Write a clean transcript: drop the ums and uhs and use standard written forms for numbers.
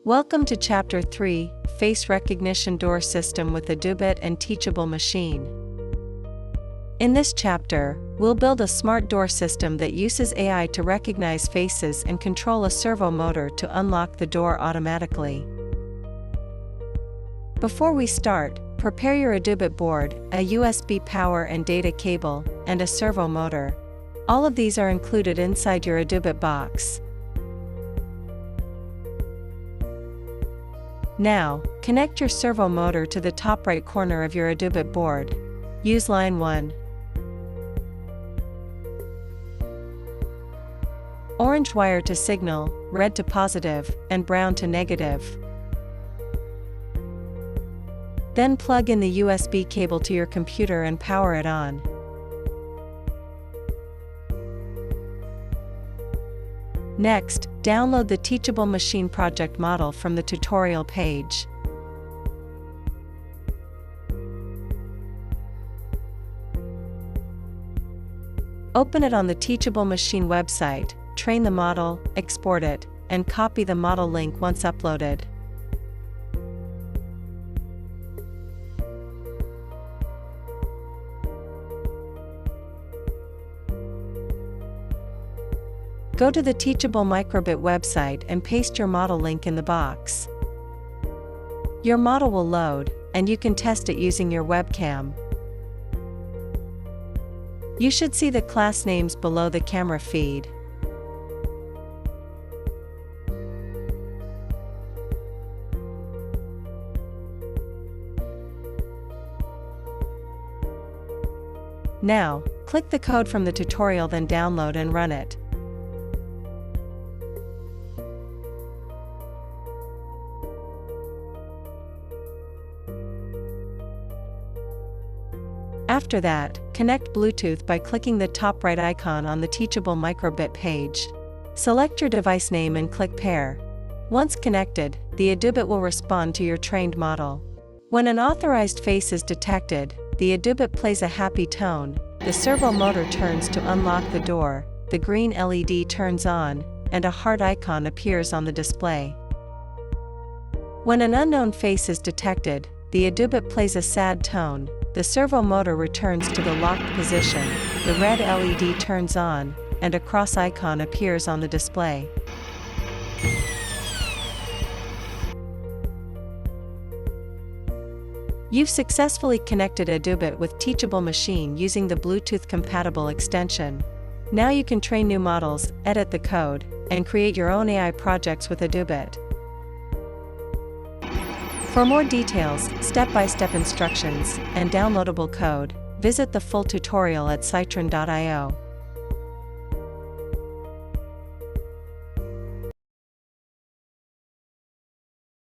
Welcome to Chapter 3, Face Recognition Door System with EDU and Teachable Machine. In this chapter, we'll build a smart door system that uses AI to recognize faces and control a servo motor to unlock the door automatically. Before we start, prepare your EDU board, a USB power and data cable, and a servo motor. All of these are included inside your EDU box. Now, connect your servo motor to the top right corner of your EDU board. Use line 1. Orange wire to signal, red to positive, and brown to negative. Then plug in the USB cable to your computer and power it on. Next, download the Teachable Machine project model from the tutorial page. Open it on the Teachable Machine website, train the model, export it, and copy the model link once uploaded. Go to the Teachable Microbit website and paste your model link in the box. Your model will load, and you can test it using your webcam. You should see the class names below the camera feed. Now, click the code from the tutorial, then download and run it. After that, connect Bluetooth by clicking the top right icon on the Teachable Microbit page. Select your device name and click Pair. Once connected, the EDU will respond to your trained model. When an authorized face is detected, the EDU plays a happy tone, the servo motor turns to unlock the door, the green LED turns on, and a heart icon appears on the display. When an unknown face is detected, the EDU plays a sad tone, the servo motor returns to the locked position, the red LED turns on, and a cross icon appears on the display. You've successfully connected EDU with Teachable Machine using the Bluetooth-compatible extension. Now you can train new models, edit the code, and create your own AI projects with EDU. For more details, step-by-step instructions, and downloadable code, visit the full tutorial at citron.io.